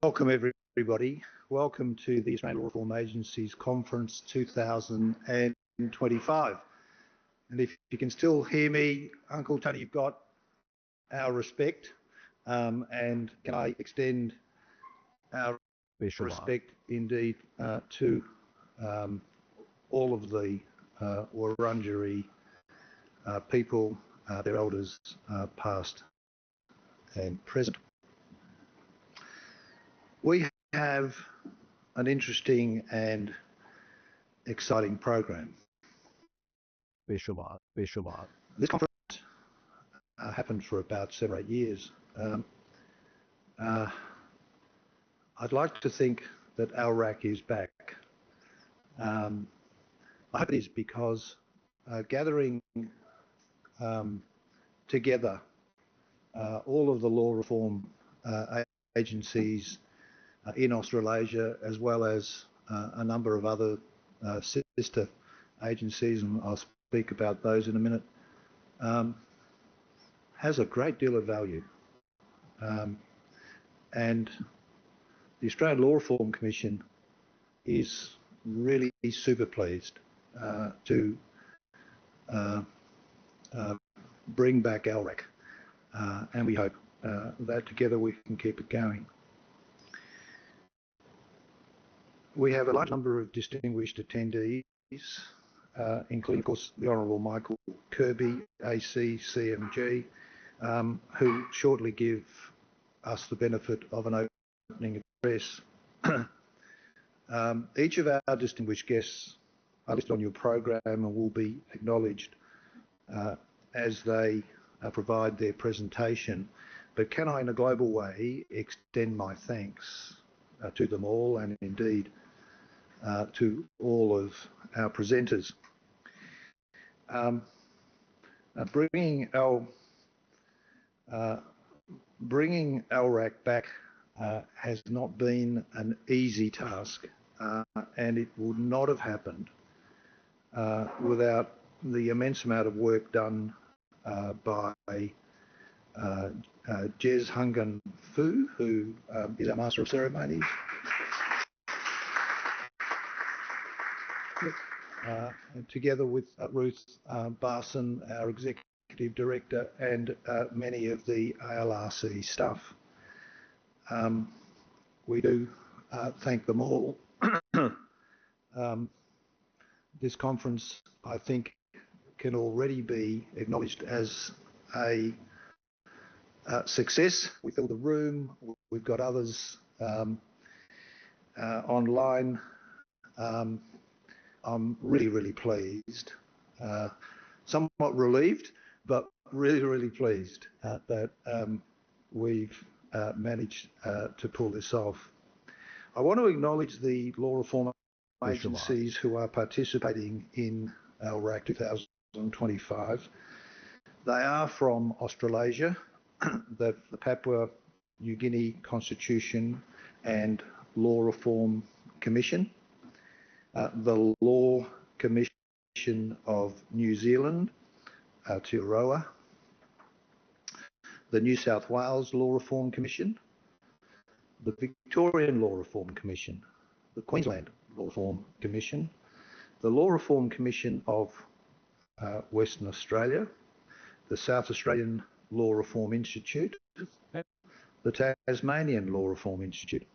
Welcome everybody. Welcome to the Australian Law Reform Agency's Conference 2025. And if you can still hear me, Uncle Tony, you've got our respect. And can I extend our respect indeed to all of the Wurundjeri people, their elders past and present. We have an interesting and exciting program. This conference happened for about 7 or 8 years. I'd like to think that ALRAC is back. I hope it is because gathering together all of the law reform agencies in Australasia, as well as a number of other sister agencies, and I'll speak about those in a minute, has a great deal of value. And the Australian Law Reform Commission is really super pleased to bring back ALRAC, and we hope that together we can keep it going. We have a large number of distinguished attendees, including, of course, the Honourable Michael Kirby, AC, CMG, who shortly give us the benefit of an opening address. Each of our distinguished guests are listed on your program and will be acknowledged as they provide their presentation. But can I, in a global way, extend my thanks to them all, and indeed to all of our presenters. Bringing ALRAC back has not been an easy task, and it would not have happened without the immense amount of work done by Jez Hungan Fu, who is our Master of Ceremonies. Together with Ruth Barson, our Executive Director, and many of the ALRC staff. We do thank them all. This conference, I think, can already be acknowledged as a success. We filled the room. We've got others online. I'm really, really pleased, somewhat relieved, but really, really pleased that we've managed to pull this off. I want to acknowledge the law reform agencies who are participating in ALRAC 2025. They are from Australasia, the Papua New Guinea Constitution and Law Reform Commission, the Law Commission of New Zealand, Aotearoa, the New South Wales Law Reform Commission, the Victorian Law Reform Commission, the Queensland Law Reform Commission, the Law Reform Commission of Western Australia, the South Australian Law Reform Institute, the Tasmanian Law Reform Institute,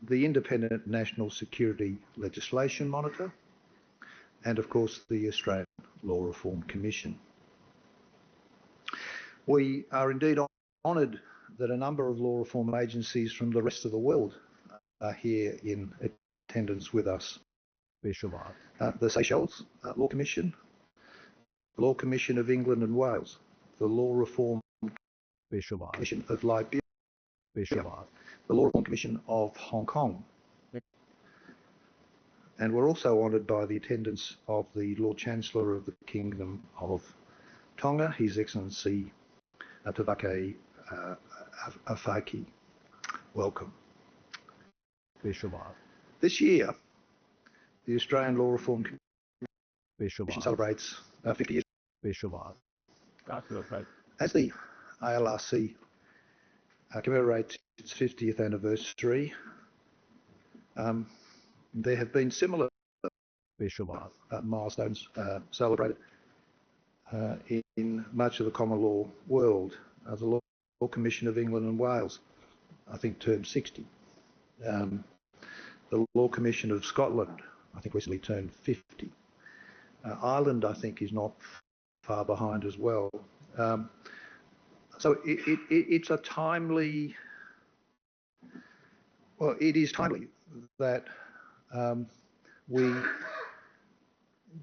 the Independent National Security Legislation Monitor, and of course the Australian Law Reform Commission. We are indeed honoured that a number of law reform agencies from the rest of the world are here in attendance with us. The Seychelles Law Commission, the Law Commission of England and Wales, the Law Reform Commission of Liberia, the Law Reform Commission of Hong Kong. And we're also honoured by the attendance of the Lord Chancellor of the Kingdom of Tonga, His Excellency Tavake Afaki. Welcome. This year, the Australian Law Reform Commission celebrates 50 years. As the ALRC commemorates its 50th anniversary, there have been similar milestones celebrated in much of the common law world. The Law Commission of England and Wales, I think, turned 60. The Law Commission of Scotland, I think, recently turned 50. Ireland, I think, is not far behind as well. So it's a timely, well, it is timely that we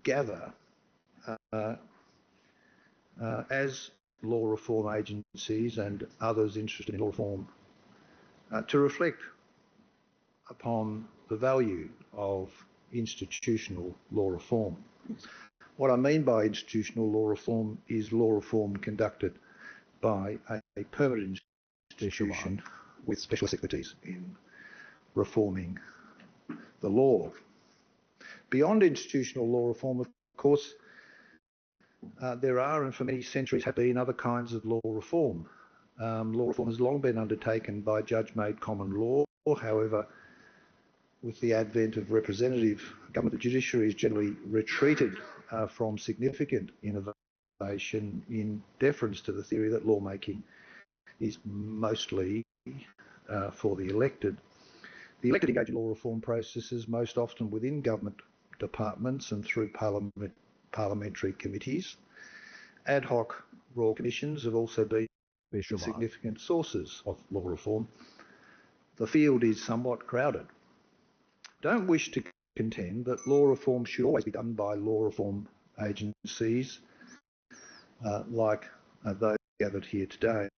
gather as law reform agencies and others interested in law reform to reflect upon the value of institutional law reform. What I mean by institutional law reform is law reform conducted by a permanent institution with specialist expertise in reforming the law. Beyond institutional law reform, of course, there are, and for many centuries have been, other kinds of law reform. Law reform has long been undertaken by judge-made common law. However, with the advent of representative government, the judiciary has generally retreated from significant innovation in deference to the theory that lawmaking is mostly for the elected. The elected engage in law reform processes most often within government departments and through parliamentary committees. Ad hoc royal commissions have also been significant sources of law reform. The field is somewhat crowded. Don't wish to contend that law reform should always be done by law reform agencies like those gathered here today,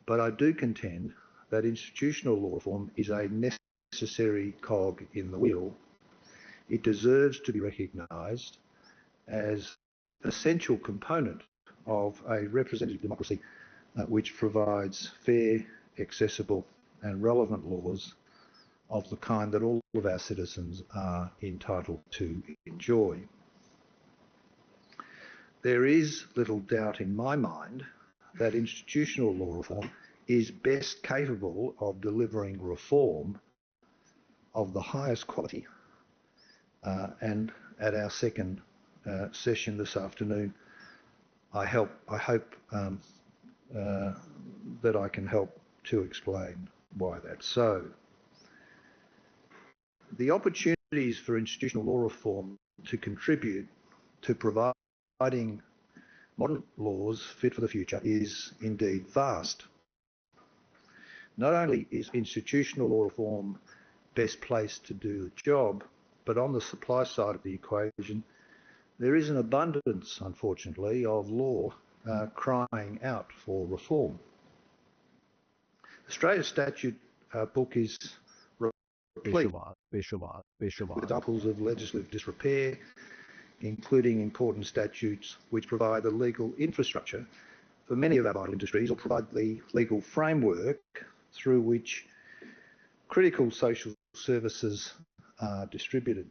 but I do contend that institutional law reform is a necessary cog in the wheel. It deserves to be recognised as an essential component of a representative democracy which provides fair, accessible and relevant laws of the kind that all of our citizens are entitled to enjoy. There is little doubt in my mind that institutional law reform is best capable of delivering reform of the highest quality. And at our second session this afternoon, I hope that I can help to explain why that's so. The opportunities for institutional law reform to contribute to providing modern laws fit for the future is indeed vast. Not only is institutional law reform best placed to do the job, but on the supply side of the equation, there is an abundance, unfortunately, of law crying out for reform. Australia's statute book is replete with examples of legislative disrepair, including important statutes which provide the legal infrastructure for many of our vital industries, or provide the legal framework through which critical social services are distributed.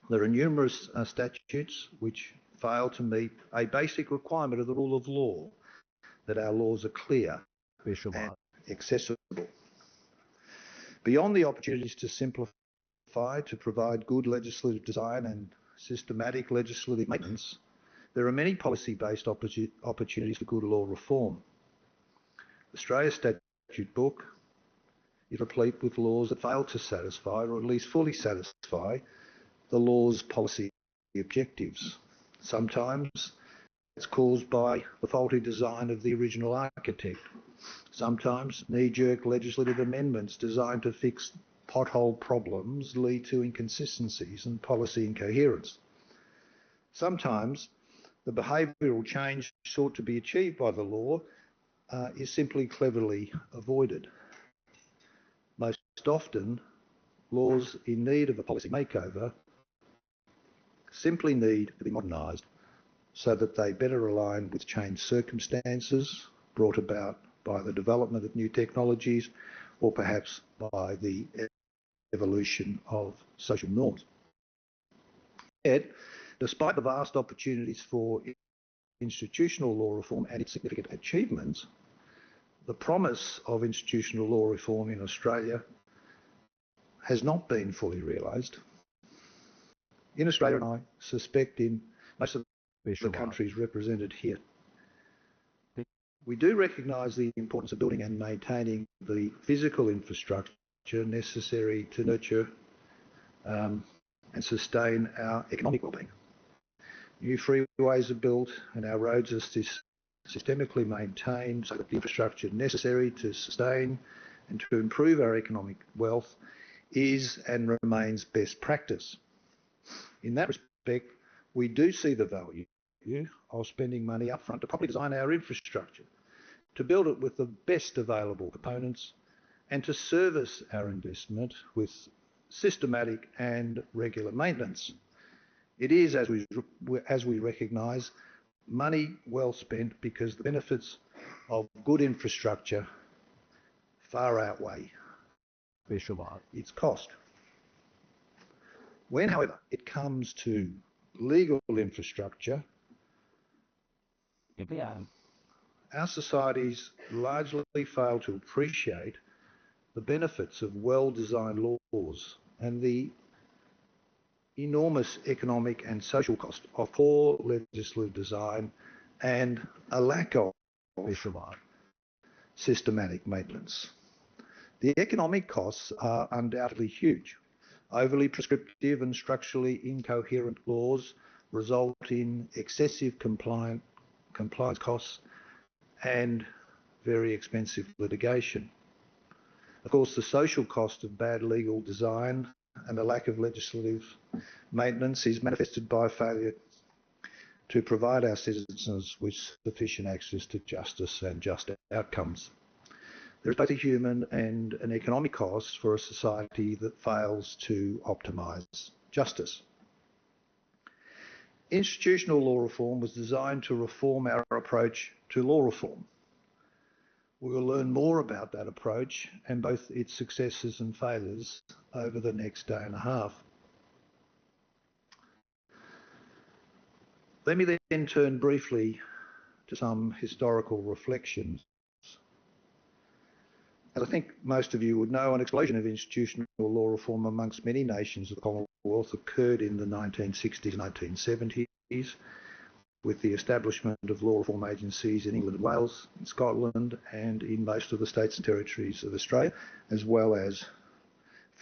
There are numerous statutes which fail to meet a basic requirement of the rule of law, that our laws are clear and accessible. Beyond the opportunities to simplify, to provide good legislative design and systematic legislative maintenance, there are many policy-based opportunities for good law reform. Australia's statute book is replete with laws that fail to satisfy, or at least fully satisfy, the law's policy objectives. Sometimes it's caused by the faulty design of the original architect. Sometimes knee-jerk legislative amendments designed to fix pothole problems lead to inconsistencies and policy incoherence. Sometimes the behavioural change sought to be achieved by the law is simply cleverly avoided. Most often, laws in need of a policy makeover simply need to be modernised so that they better align with changed circumstances brought about by the development of new technologies, or perhaps by the evolution of social norms. Yet, despite the vast opportunities for institutional law reform and its significant achievements, the promise of institutional law reform in Australia has not been fully realised. In Australia, and I suspect in most of the countries represented here, we do recognise the importance of building and maintaining the physical infrastructure necessary to nurture and sustain our economic wellbeing. New freeways are built and our roads are systemically maintained so that the infrastructure necessary to sustain and to improve our economic wealth is and remains best practice. In that respect, we do see the value of spending money upfront to properly design our infrastructure, to build it with the best available components, and to service our investment with systematic and regular maintenance. It is, as we recognise, money well spent because the benefits of good infrastructure far outweigh its cost. When, however, it comes to legal infrastructure, our societies largely fail to appreciate the benefits of well-designed laws and the enormous economic and social cost of poor legislative design and a lack of systematic maintenance. The economic costs are undoubtedly huge. Overly prescriptive and structurally incoherent laws result in excessive compliance costs and very expensive litigation. Of course, the social cost of bad legal design and the lack of legislative maintenance is manifested by failure to provide our citizens with sufficient access to justice and just outcomes. There is both a human and an economic cost for a society that fails to optimise justice. Institutional law reform was designed to reform our approach to law reform. We will learn more about that approach and both its successes and failures over the next day and a half. Let me then turn briefly to some historical reflections. As I think most of you would know, an explosion of institutional law reform amongst many nations of the Commonwealth occurred in the 1960s and 1970s, with the establishment of law reform agencies in England and Wales, in Scotland and in most of the states and territories of Australia, as well as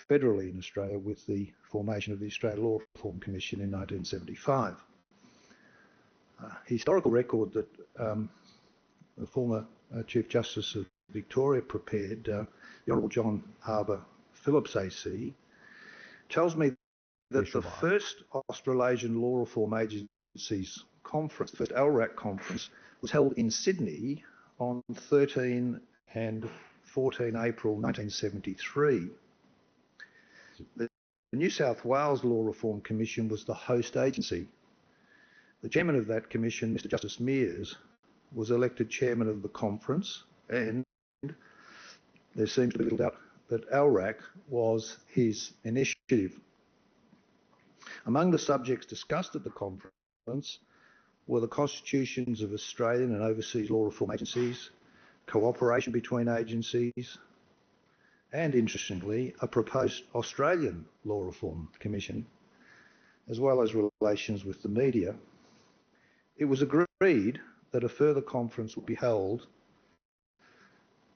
federally in Australia with the formation of the Australian Law Reform Commission in 1975. Historical record that the former Chief Justice of Victoria prepared, the Honourable John Harbour Phillips AC, tells me that the first Australasian Law Reform Agencies conference, the first ALRAC conference, was held in Sydney on 13 and 14 April 1973. The New South Wales Law Reform Commission was the host agency. The chairman of that commission, Mr Justice Mears, was elected chairman of the conference, and there seems to be little doubt that ALRAC was his initiative. Among the subjects discussed at the conference were the constitutions of Australian and overseas law reform agencies, cooperation between agencies, and interestingly, a proposed Australian Law Reform Commission, as well as relations with the media. It was agreed that a further conference would be held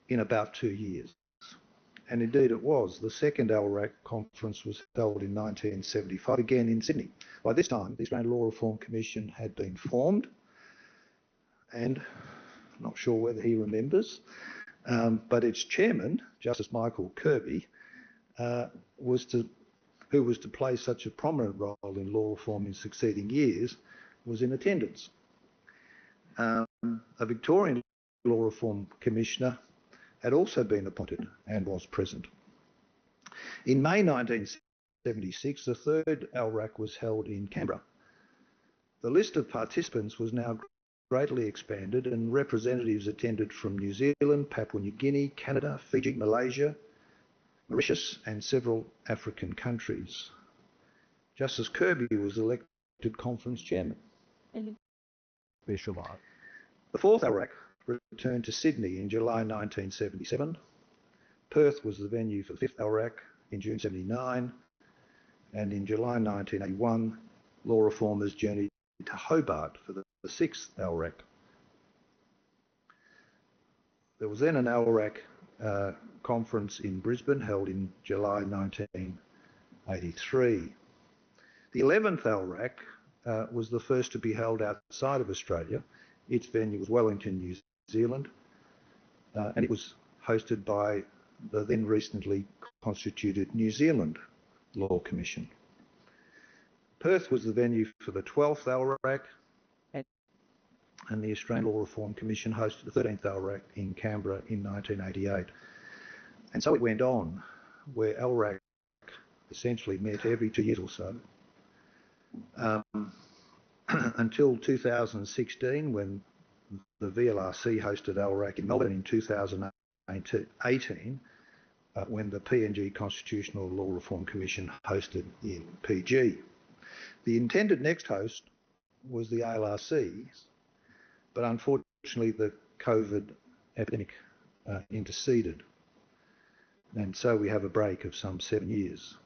in about 2 years. And indeed it was. The second ALRAC conference was held in 1975, again in Sydney. By this time, the Australian Law Reform Commission had been formed, and I'm not sure whether he remembers, but its chairman, Justice Michael Kirby, who was to play such a prominent role in law reform in succeeding years, was in attendance. A Victorian Law Reform Commissioner had also been appointed and was present. In May 1976, the third ALRAC was held in Canberra. The list of participants was now greatly expanded and representatives attended from New Zealand, Papua New Guinea, Canada, Fiji, Malaysia, Mauritius and several African countries. Justice Kirby was elected conference chairman. The fourth ALRAC returned to Sydney in July 1977. Perth was the venue for the 5th ALRAC in June 1979, and in July 1981, law reformers journeyed to Hobart for the 6th ALRAC. There was then an ALRAC conference in Brisbane held in July 1983. The 11th ALRAC was the first to be held outside of Australia. Its venue was Wellington, New Zealand, and it was hosted by the then recently constituted New Zealand Law Commission. Perth was the venue for the 12th ALRAC, and the Australian Law Reform Commission hosted the 13th ALRAC in Canberra in 1988. And so it went on, where ALRAC essentially met every 2 years or so, until 2016, when the VLRC hosted ALRAC in Melbourne in 2018, when the PNG Constitutional Law Reform Commission hosted in PG. The intended next host was the ALRC, but unfortunately the COVID epidemic interceded, and so we have a break of some 7 years.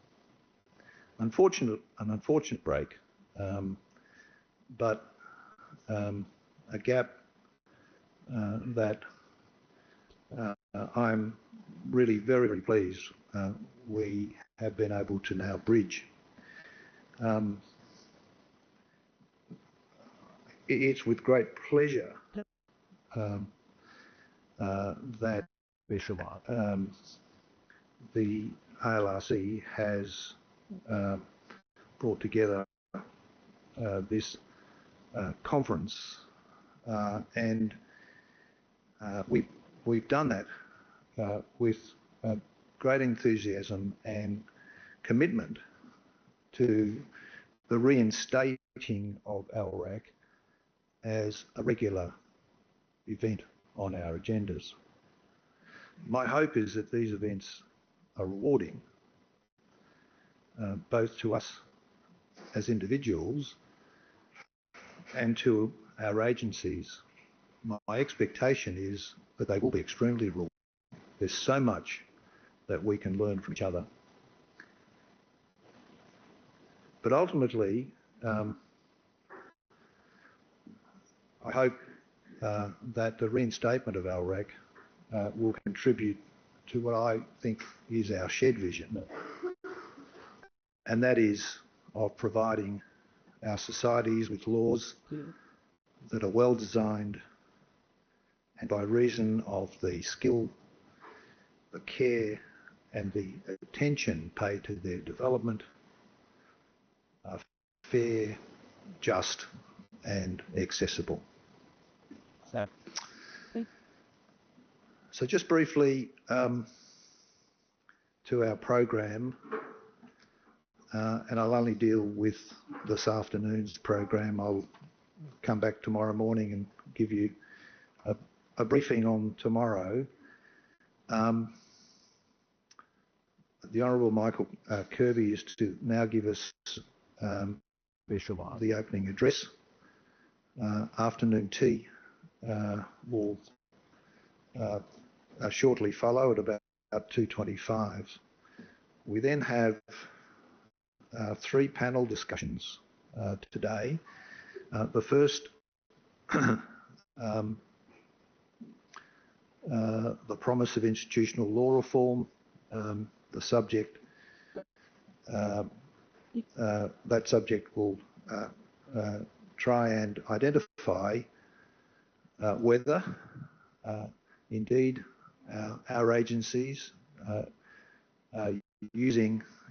An unfortunate break, but a gap that I'm really very, very pleased we have been able to now bridge. It's with great pleasure that the ALRC has brought together this conference, and we've done that with great enthusiasm and commitment to the reinstating of ALRAC as a regular event on our agendas. My hope is that these events are rewarding, both to us as individuals and to our agencies. My expectation is that they will be extremely rewarding. There's so much that we can learn from each other. But ultimately, I hope that the reinstatement of ALRAC will contribute to what I think is our shared vision, and that is of providing our societies with laws that are well designed, and by reason of the skill, the care and the attention paid to their development, are fair, just and accessible. So just briefly to our program, and I'll only deal with this afternoon's program. I'll come back tomorrow morning and give you a briefing on tomorrow. The Honourable Michael Kirby is to now give us the opening address. Afternoon tea will shortly follow at about 2:25. We then have 3 panel discussions today. The first, the promise of institutional law reform, the subject, that subject will try and identify whether indeed our agencies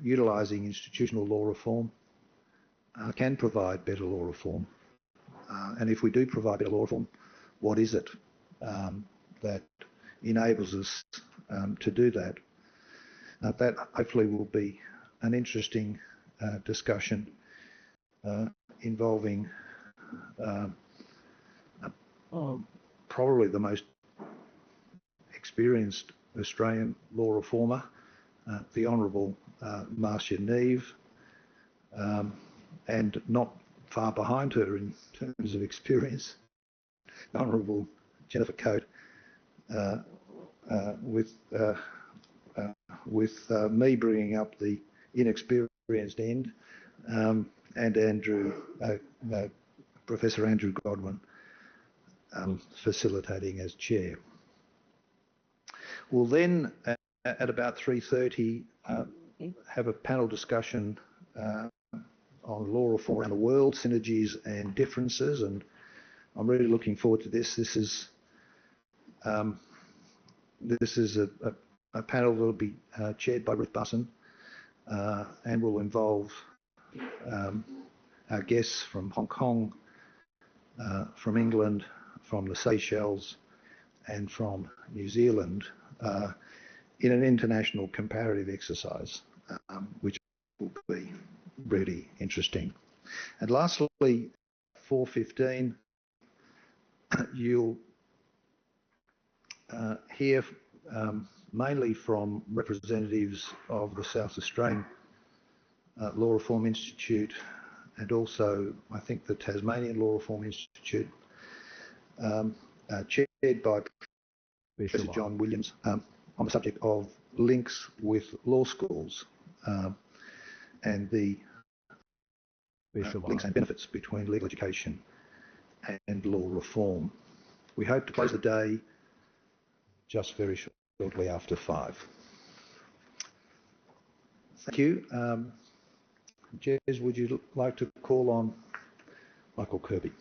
utilising institutional law reform can provide better law reform. And if we do provide better law reform, what is it that enables us to do that? That hopefully will be an interesting discussion involving probably the most experienced Australian law reformer, the Honourable Marcia Neve, and not far behind her in terms of experience, the Honourable Jennifer Coate, with me bringing up the inexperienced end, and Professor Andrew Godwin facilitating as chair. We'll then, at about 3:30, have a panel discussion on law reform around the world, synergies and differences, and I'm really looking forward to this. This is a panel that will be chaired by Ruth Busson, and will involve our guests from Hong Kong, from England, from the Seychelles, and from New Zealand, in an international comparative exercise, which will be really interesting. And lastly, 4:15, you'll hear mainly from representatives of the South Australian Law Reform Institute, and also I think the Tasmanian Law Reform Institute, chaired by Professor John Williams, on the subject of links with law schools and the links and benefits between legal education and law reform. We hope to close the day just very shortly after 5. Thank you. Jez, would you like to call on Michael Kirby?